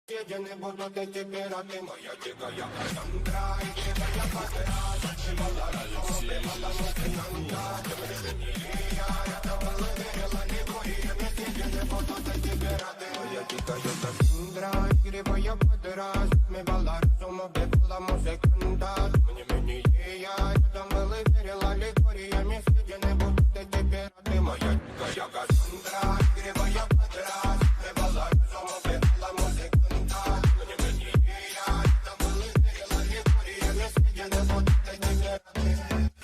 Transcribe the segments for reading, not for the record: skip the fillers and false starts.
Я не буду эти пираты, моя дикая Кассандра. И дикая подраз, отшивала разум, убивала музыканта. Это было верила, не курила, я не буду эти пираты, моя дикая Кассандра. Игривая подраз, отмевала разум, убивала музыканта. Мне это было верила, не курила, я не буду эти пираты, моя дикая Кассандра. Игривая подраз, отмевала разум, убивала музыканта.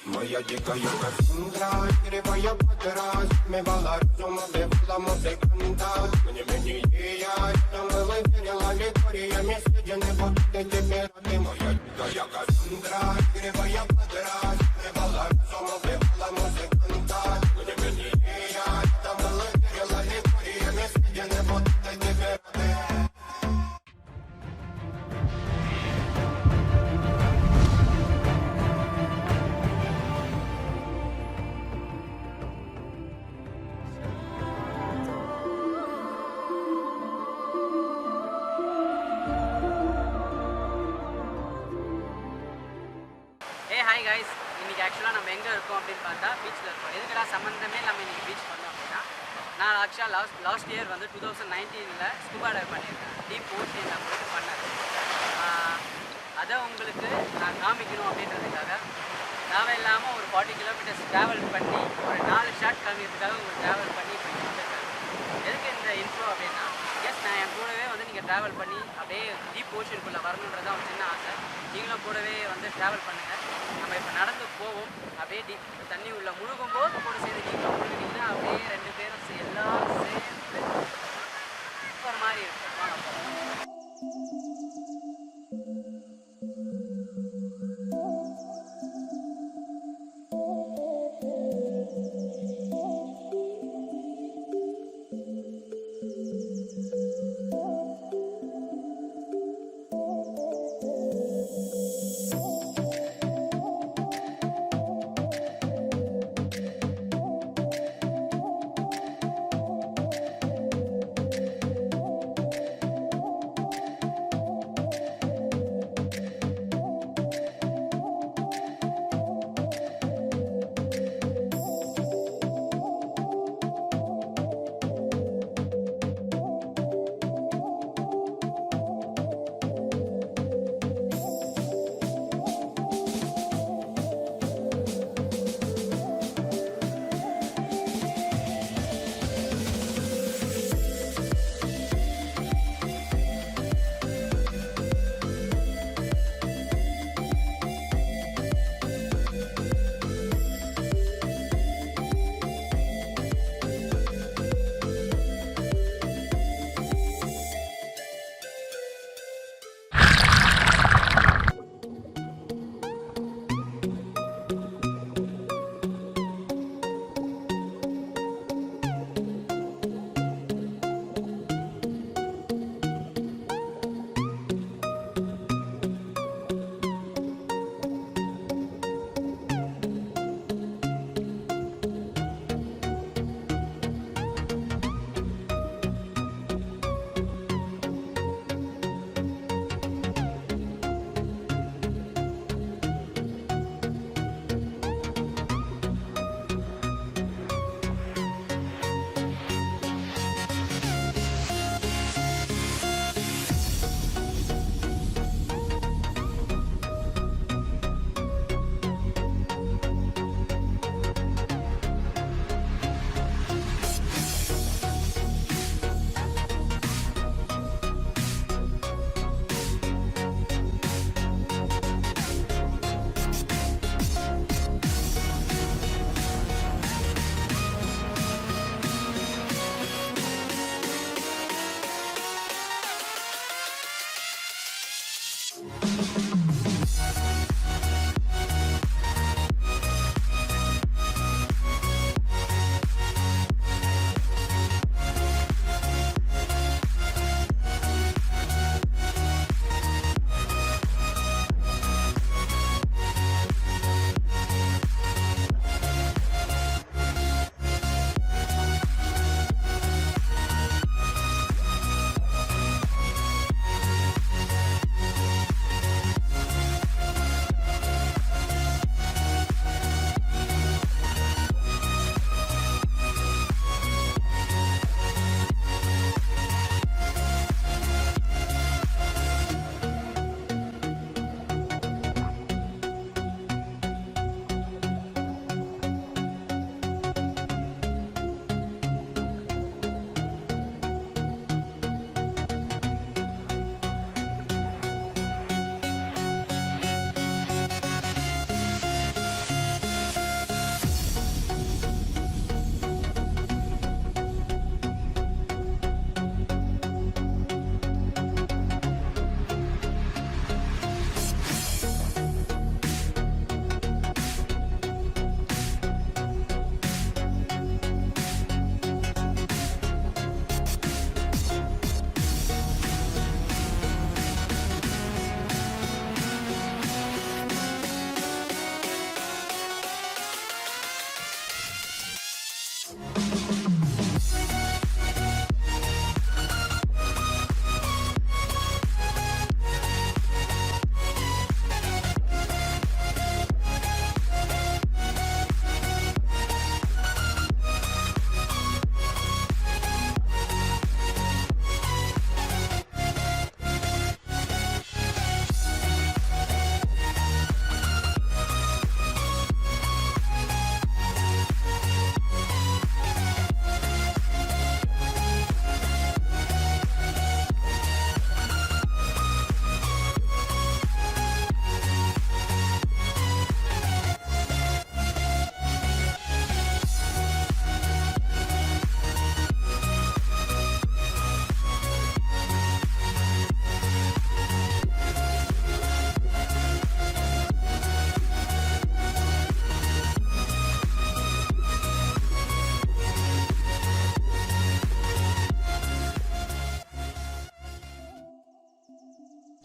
Моя дикая Кассандра, игривая подраз, отмевала разум, убивала музыканта. Мне я там была, верила, ликориями, сидя не будут эти пираты. Моя дикая Кассандра, игривая подраз, отмевала разум, убивала музыканта. Мне я там была, верила, ликориями, сидя не будут эти пираты. Hi guys, இன்றைக்கி ஆக்சுவலாக நம்ம எங்கே இருக்கோம் அப்படின்னு பார்த்தா பீச்சில் இருக்கோம். எதுக்கடா சம்மந்தமே நம்ம இன்றைக்கி பீச் பண்ணோம் அப்படின்னா, நான் ஆக்சுவலாக லாஸ்ட் இயர் வந்து 2019 ஸ்கூபா டைவ் பண்ணியிருக்கேன். டீப் ஓஷனில் போயிட்டு பண்ணேன். அதை உங்களுக்கு நான் காமிக்கணும் அப்படின்றதுக்காக தேவையில்லாமல் ஒரு 40 கிலோமீட்டர்ஸ் ட்ராவல் பண்ணி ஒரு 4 ஷாட் காமிக்கிறதுக்காக உங்களுக்கு ட்ராவல் பண்ணி இப்போ வந்துருக்கேன். எதுக்கு இந்த இன்ட்ரோ அப்படின்னா, நான் என் கூடவே வந்து நீங்கள் ட்ராவல் பண்ணி அப்படியே டீப் ஓஷனுக்குள்ளே வரணுன்றதான் ஒரு சின்ன ஆசை. நீங்களும் கூடவே வந்து ட்ராவல் பண்ணுங்கள். நம்ம இப்போ நடந்து போவோம். அப்படியே டீப் தண்ணி உள்ள முழுகும் போது கூட சேர்ந்து நீங்களும் முழுகினீங்கன்னா அப்படியே 2 பேரும் எல்லாம் சேர்ந்து ஒரு மாதிரி இருக்கும். வாங்க போகலாம்.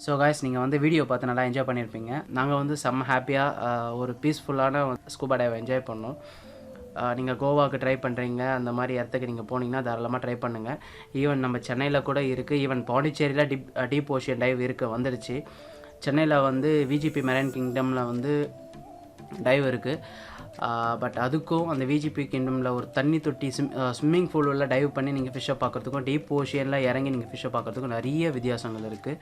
ஸோ காய்ஸ் நீங்கள் வந்து வீடியோ பார்த்து நல்லா என்ஜாய் பண்ணியிருப்பீங்க. நாங்கள் வந்து செம்ம ஹாப்பியாக ஒரு பீஸ்ஃபுல்லான ஸ்கூபா டைவை என்ஜாய் பண்ணோம். நீங்கள் கோவாவுக்கு ட்ரை பண்ணுறீங்க, அந்த மாதிரி இடத்துக்கு நீங்கள் போனீங்கன்னா தாராளமாக ட்ரை பண்ணுங்கள். ஈவன் நம்ம சென்னையில் கூட இருக்குது, ஈவன் பாண்டிச்சேரியில் டீப் ஓஷியன் டைவ் வந்துடுச்சு. சென்னையில் வந்து விஜிபி மெரைன் கிங்டமில் வந்து டைவ் இருக்குது. பட் அதுக்கும் அந்த விஜிபி கிங்டமில் ஒரு தண்ணி தொட்டி ஸ்விம்மிங் பூல் உள்ள டைவ் பண்ணி நீங்கள் ஃபிஷ்ஷை பார்க்குறதுக்கும் டீப் ஓஷியனில் இறங்கி நீங்கள் ஃபிஷ்ஷை பார்க்குறதுக்கும் நிறைய வித்தியாசங்கள் இருக்குது.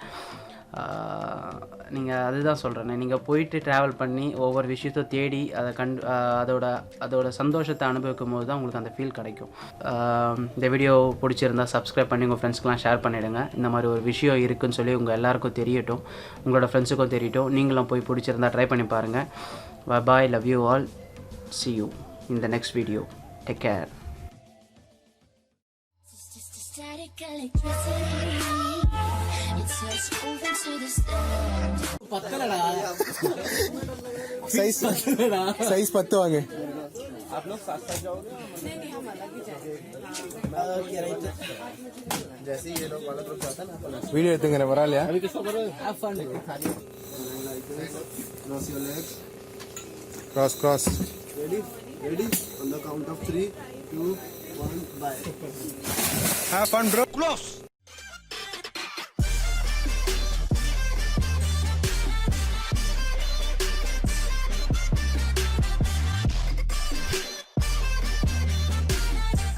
நீங்கள் அதுதான் சொல்கிறேன், நீங்கள் போயிட்டு ட்ராவல் பண்ணி ஒவ்வொரு விஷயத்தை தேடி அதை அதோட சந்தோஷத்தை அனுபவிக்கும் போது தான் உங்களுக்கு அந்த ஃபீல் கிடைக்கும். இந்த வீடியோ பிடிச்சிருந்தால் சப்ஸ்கிரைப் பண்ணி உங்கள் ஃப்ரெண்ட்ஸ்க்கெலாம் ஷேர் பண்ணிவிடுங்க. இந்த மாதிரி ஒரு விஷயம் இருக்குதுன்னு சொல்லி உங்கள் எல்லாேருக்கும் தெரியட்டும், உங்களோட ஃப்ரெண்ட்ஸுக்கும் தெரியட்டும். நீங்களும் போய் பிடிச்சிருந்தா ட்ரை பண்ணி பாருங்கள். Bye, love you all. See you in the next video. Take care. Size 10 वांगे आप लोग साथ जाओगे? नहीं, हम अलग ही जाएंगे. जैसे ही ये लोग वाला ग्रुप जाता है ना, वीडियो எடுத்துங்க வரலையா? अभी किसको करो? Have fun. Cross your legs. Cross. Ready? On the count of 3, 2, 1, bye. Have fun, bro. Close.